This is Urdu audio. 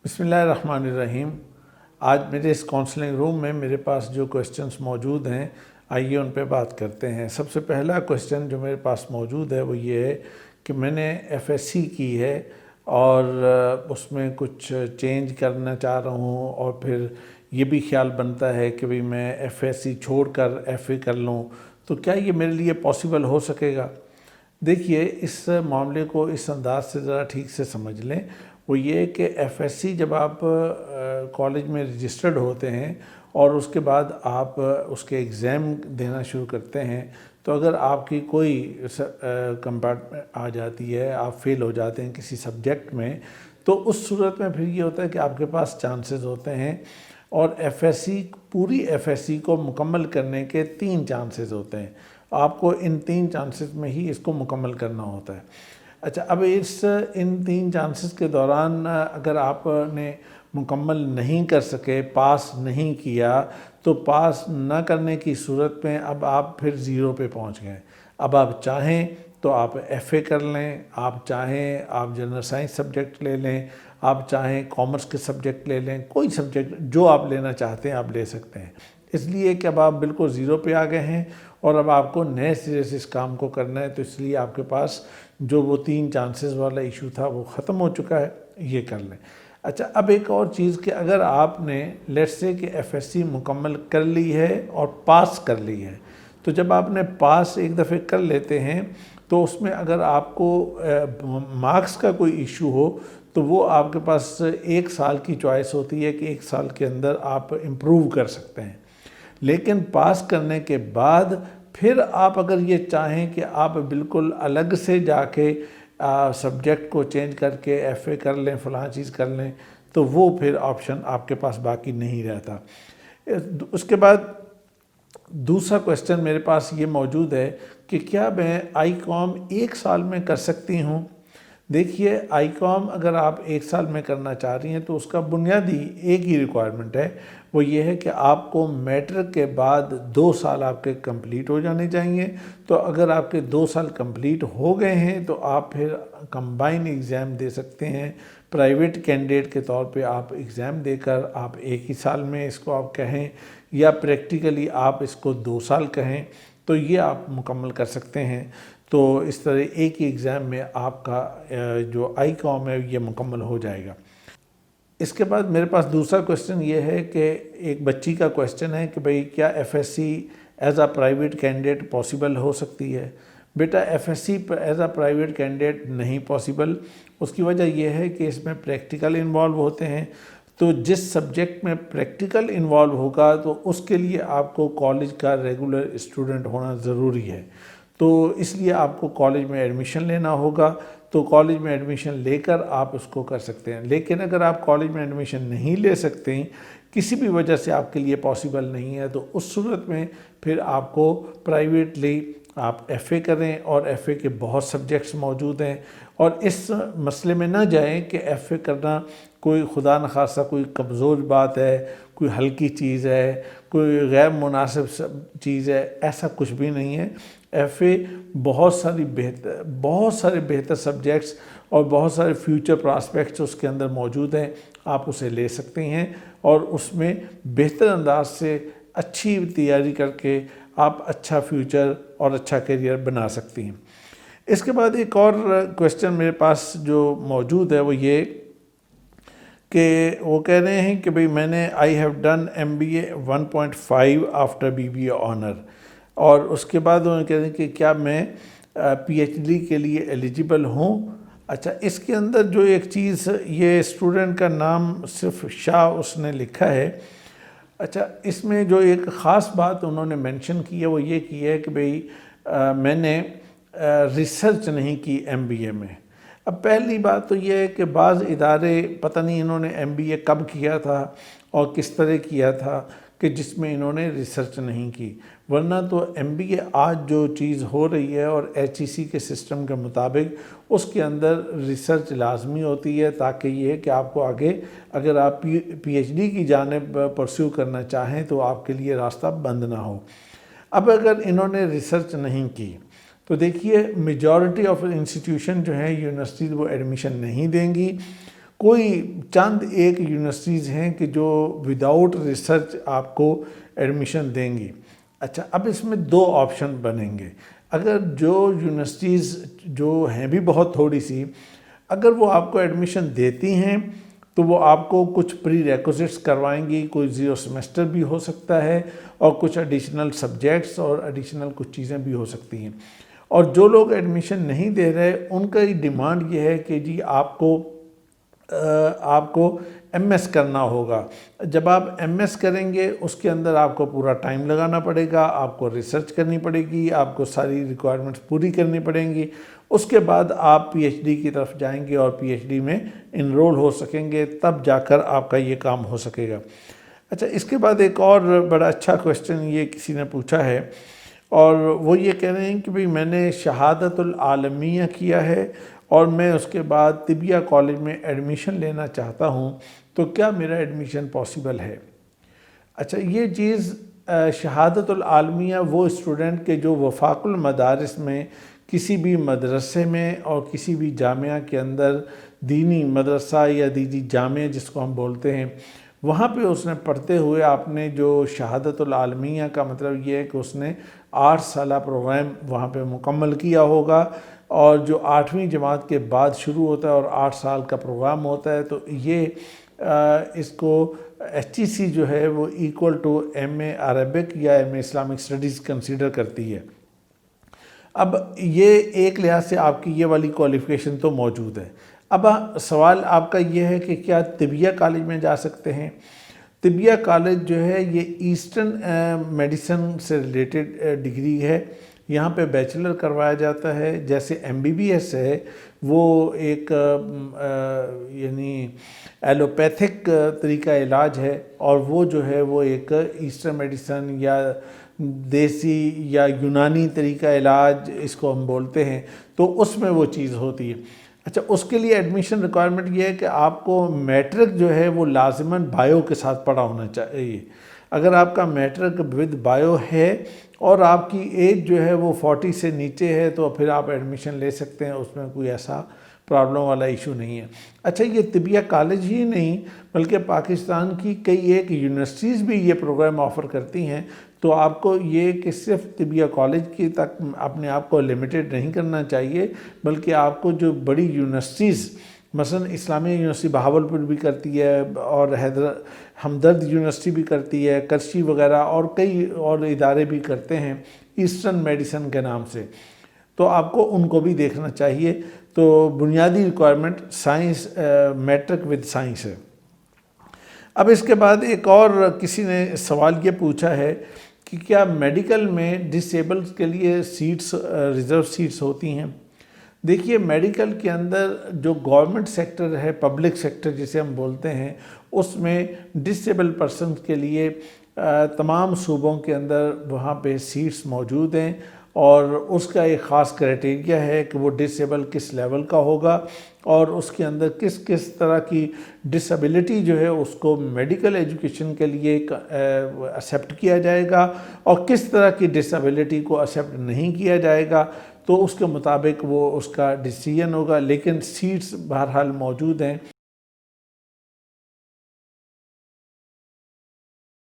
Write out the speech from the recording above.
بسم اللہ الرحمن الرحیم۔ آج میرے اس کاؤنسلنگ روم میں میرے پاس جو کویسچنز موجود ہیں، آئیے ان پہ بات کرتے ہیں۔ سب سے پہلا کویسچن جو میرے پاس موجود ہے وہ یہ ہے کہ میں نے ایف ایس سی کی ہے اور اس میں کچھ چینج کرنا چاہ رہا ہوں، اور پھر یہ بھی خیال بنتا ہے کہ بھئی میں ایف ایس سی چھوڑ کر ایف اے کر لوں، تو کیا یہ میرے لیے پاسبل ہو سکے گا؟ دیکھیے، اس معاملے کو اس انداز سے ذرا ٹھیک سے سمجھ لیں۔ وہ یہ کہ ایف ایس سی جب آپ کالج میں رجسٹرڈ ہوتے ہیں اور اس کے بعد آپ اس کے ایگزام دینا شروع کرتے ہیں، تو اگر آپ کی کوئی کمپارٹمنٹ آ جاتی ہے، آپ فیل ہو جاتے ہیں کسی سبجیکٹ میں، تو اس صورت میں پھر یہ ہوتا ہے کہ آپ کے پاس چانسز ہوتے ہیں، اور پوری ایف ایس سی کو مکمل کرنے کے 3 چانسز ہوتے ہیں۔ آپ کو ان 3 چانسز میں ہی اس کو مکمل کرنا ہوتا ہے۔ اچھا، اب ان 3 چانسز کے دوران اگر آپ نے مکمل نہیں کر سکے، پاس نہیں کیا، تو پاس نہ کرنے کی صورت میں اب آپ پھر 0 پہ پہنچ گئے۔ اب آپ چاہیں تو آپ ایف اے کر لیں، آپ چاہیں آپ جنرل سائنس سبجیکٹ لے لیں، آپ چاہیں کامرس کے سبجیکٹ لے لیں، کوئی سبجیکٹ جو آپ لینا چاہتے ہیں آپ لے سکتے ہیں۔ اس لیے کہ اب آپ بالکل 0 پہ آ گئے ہیں اور اب آپ کو نئے سرے سے اس کام کو کرنا ہے، تو اس لیے آپ کے پاس جو وہ 3 چانسز والا ایشو تھا وہ ختم ہو چکا ہے، یہ کر لیں۔ اچھا، اب ایک اور چیز کہ اگر آپ نے لیٹس سے کہ ایف ایس سی مکمل کر لی ہے اور پاس کر لی ہے، تو جب آپ نے پاس ایک دفعہ کر لیتے ہیں تو اس میں اگر آپ کو مارکس کا کوئی ایشو ہو تو وہ آپ کے پاس 1 سال کی چوائس ہوتی ہے کہ 1 سال کے اندر آپ امپروو کر سکتے ہیں۔ لیکن پاس کرنے کے بعد پھر آپ اگر یہ چاہیں کہ آپ بالکل الگ سے جا کے سبجیکٹ کو چینج کر کے ایف اے کر لیں، فلاں چیز کر لیں، تو وہ پھر آپشن آپ کے پاس باقی نہیں رہتا۔ اس کے بعد دوسرا کویسچن میرے پاس یہ موجود ہے کہ کیا میں آئی کام 1 سال میں کر سکتی ہوں؟ دیکھیے، آئی کام اگر آپ 1 سال میں کرنا چاہ رہی ہیں تو اس کا بنیادی ایک ہی ریکوائرمنٹ ہے، وہ یہ ہے کہ آپ کو میٹرک کے بعد 2 سال آپ کے کمپلیٹ ہو جانے چاہیے۔ تو اگر آپ کے 2 سال کمپلیٹ ہو گئے ہیں تو آپ پھر کمبائن ایگزام دے سکتے ہیں۔ پرائیویٹ کینڈیڈیٹ کے طور پہ آپ ایگزام دے کر آپ 1 ہی سال میں اس کو آپ کہیں، یا پریکٹیکلی آپ اس کو 2 سال کہیں، تو یہ آپ مکمل کر سکتے ہیں۔ تو اس طرح ایک ہی ایگزام میں آپ کا جو آئی کام ہے یہ مکمل ہو جائے گا۔ اس کے بعد میرے پاس دوسرا کویسچن یہ ہے کہ ایک بچی کا کویسچن ہے کہ بھئی کیا F S C as a private candidate possible ہو سکتی ہے؟ بیٹا، F S C as a private candidate نہیں پاسبل۔ اس کی وجہ یہ ہے کہ اس میں پریکٹیکل انوالو ہوتے ہیں، تو جس سبجیکٹ میں پریکٹیکل انوالو ہوگا تو اس کے لیے آپ کو کالج کا ریگولر اسٹوڈنٹ ہونا ضروری ہے، تو اس لیے آپ کو کالج میں ایڈمیشن لینا ہوگا۔ تو کالج میں ایڈمیشن لے کر آپ اس کو کر سکتے ہیں۔ لیکن اگر آپ کالج میں ایڈمیشن نہیں لے سکتے، کسی بھی وجہ سے آپ کے لیے پاسبل نہیں ہے، تو اس صورت میں پھر آپ کو پرائیویٹلی آپ ایف اے کریں، اور ایف اے کے بہت سبجیکٹس موجود ہیں، اور اس مسئلے میں نہ جائیں کہ ایف اے کرنا کوئی خدا نخواستہ کوئی کمزور بات ہے، کوئی ہلکی چیز ہے، کوئی غیر مناسب چیز ہے، ایسا کچھ بھی نہیں ہے۔ ایف اے بہت سارے بہتر سبجیکٹس اور بہت سارے فیوچر پراسپیکٹس اس کے اندر موجود ہیں، آپ اسے لے سکتے ہیں، اور اس میں بہتر انداز سے اچھی تیاری کر کے آپ اچھا فیوچر اور اچھا کیریئر بنا سکتی ہیں۔ اس کے بعد ایک اور کویسچن میرے پاس جو موجود ہے وہ یہ کہ وہ کہہ رہے ہیں کہ بھئی میں نے I have done M B A 1.5 after B B A honour, اور اس کے بعد انہوں نے کہہ رہے ہیں کہ کیا میں پی ایچ ڈی کے لیے ایلیجیبل ہوں؟ اچھا، اس کے اندر جو ایک چیز، یہ اسٹوڈنٹ کا نام صرف شاہ اس نے لکھا ہے۔ اچھا، اس میں جو ایک خاص بات انہوں نے مینشن کی ہے وہ یہ کی ہے کہ بھئی میں نے ریسرچ نہیں کی ایم بی اے میں۔ اب پہلی بات تو یہ ہے کہ بعض ادارے پتہ نہیں انہوں نے ایم بی اے کب کیا تھا اور کس طرح کیا تھا کہ جس میں انہوں نے ریسرچ نہیں کی، ورنہ تو ایم بی اے آج جو چیز ہو رہی ہے اور ایچ ای سی کے سسٹم کے مطابق اس کے اندر ریسرچ لازمی ہوتی ہے، تاکہ یہ ہے کہ آپ کو آگے اگر آپ پی ایچ ڈی کی جانب پرسیو کرنا چاہیں تو آپ کے لیے راستہ بند نہ ہو۔ اب اگر انہوں نے ریسرچ نہیں کی تو دیکھیے، میجورٹی آف انسٹیٹیوشن جو ہیں یونیورسٹیز وہ ایڈمیشن نہیں دیں گی۔ کوئی چند ایک یونیورسٹیز ہیں کہ جو وداؤٹ ریسرچ آپ کو ایڈمیشن دیں گی۔ اچھا، اب اس میں دو آپشن بنیں گے۔ اگر جو یونیورسٹیز جو ہیں بھی بہت تھوڑی سی، اگر وہ آپ کو ایڈمیشن دیتی ہیں تو وہ آپ کو کچھ پری ریکوزٹس کروائیں گی، کوئی 0 سیمسٹر بھی ہو سکتا ہے اور کچھ ایڈیشنل سبجیکٹس اور ایڈیشنل کچھ چیزیں بھی ہو سکتی ہیں۔ اور جو لوگ ایڈمیشن نہیں دے رہے ان کا ہی ڈیمانڈ یہ ہے کہ جی آپ کو ایم ایس کرنا ہوگا۔ جب آپ ایم ایس کریں گے اس کے اندر آپ کو پورا ٹائم لگانا پڑے گا، آپ کو ریسرچ کرنی پڑے گی، آپ کو ساری ریکوائرمنٹس پوری کرنی پڑیں گی۔ اس کے بعد آپ پی ایچ ڈی کی طرف جائیں گے اور پی ایچ ڈی میں انرول ہو سکیں گے، تب جا کر آپ کا یہ کام ہو سکے گا۔ اچھا، اس کے بعد ایک اور بڑا اچھا کویسچن یہ کسی نے پوچھا ہے، اور وہ یہ کہہ رہے ہیں کہ بھئی میں نے شہادت العالمیہ کیا ہے اور میں اس کے بعد طبیہ کالج میں ایڈمیشن لینا چاہتا ہوں، تو کیا میرا ایڈمیشن پاسبل ہے؟ اچھا، یہ چیز شہادت العالمیہ وہ اسٹوڈنٹ کے جو وفاق المدارس میں کسی بھی مدرسے میں اور کسی بھی جامعہ کے اندر، دینی مدرسہ یا دینی جامعہ جس کو ہم بولتے ہیں، وہاں پہ اس نے پڑھتے ہوئے آپ نے جو شہادت العالمیہ کا مطلب یہ ہے کہ اس نے 8 سالہ پروگرام وہاں پہ مکمل کیا ہوگا، اور جو 8ویں جماعت کے بعد شروع ہوتا ہے اور 8 سال کا پروگرام ہوتا ہے، تو یہ اس کو ایچ ای سی جو ہے وہ equal to M A Arabic یا M A Islamic studies consider کرتی ہے۔ اب یہ ایک لحاظ سے آپ کی یہ والی کوالیفیکیشن تو موجود ہے۔ اب سوال آپ کا یہ ہے کہ کیا طبیہ کالج میں جا سکتے ہیں؟ طبیہ کالج جو ہے یہ ایسٹرن میڈیسن سے ریلیٹڈ ڈگری ہے، یہاں پہ بیچلر کروایا جاتا ہے، جیسے ایم بی بی ایس ہے وہ ایک یعنی ایلوپیتھک طریقہ علاج ہے، اور وہ جو ہے وہ ایک ایسٹرن میڈیسن یا دیسی یا یونانی طریقہ علاج اس کو ہم بولتے ہیں، تو اس میں وہ چیز ہوتی ہے۔ اچھا، اس کے لیے ایڈمیشن ریکوائرمنٹ یہ ہے کہ آپ کو میٹرک جو ہے وہ لازماً بائیو کے ساتھ پڑھا ہونا چاہیے۔ اگر آپ کا میٹرک ود بائیو ہے اور آپ کی ایج جو ہے وہ 40 سے نیچے ہے تو پھر آپ ایڈمیشن لے سکتے ہیں، اس میں کوئی ایسا پرابلم والا ایشو نہیں ہے۔ اچھا، یہ طبیہ کالج ہی نہیں بلکہ پاکستان کی کئی ایک یونیورسٹیز بھی یہ پروگرام آفر کرتی ہیں، تو آپ کو یہ کہ صرف طبیہ کالج کی تک اپنے آپ کو لمیٹڈ نہیں کرنا چاہیے، بلکہ آپ کو جو بڑی یونیورسٹیز مثلا اسلامیہ یونیورسٹی بہاولپور بھی کرتی ہے اور ہمدرد یونیورسٹی بھی کرتی ہے، کرچی وغیرہ اور کئی اور ادارے بھی کرتے ہیں ایسٹرن میڈیسن کے نام سے، تو آپ کو ان کو بھی دیکھنا چاہیے۔ تو بنیادی requirement science, matric with science ہے۔ اب اس کے بعد ایک اور کسی نے سوال یہ پوچھا ہے کہ کیا میڈیکل میں ڈس ایبلڈ کے لیے سیٹس ریزرو سیٹس ہوتی ہیں؟ دیکھیے، میڈیکل کے اندر جو گورنمنٹ سیکٹر ہے، پبلک سیکٹر جسے ہم بولتے ہیں، اس میں ڈس ایبل پرسنز کے لیے تمام صوبوں کے اندر وہاں پہ سیٹس موجود ہیں، اور اس کا ایک خاص کرائٹیریا ہے کہ وہ ڈس ایبل کس لیول کا ہوگا اور اس کے اندر کس کس طرح کی ڈسیبلٹی جو ہے اس کو میڈیکل ایجوکیشن کے لیے ایکسیپٹ کیا جائے گا اور کس طرح کی ڈسیبلٹی کو ایکسیپٹ نہیں کیا جائے گا، تو اس کے مطابق وہ اس کا ڈیسیژن ہوگا، لیکن سیٹس بہرحال موجود ہیں۔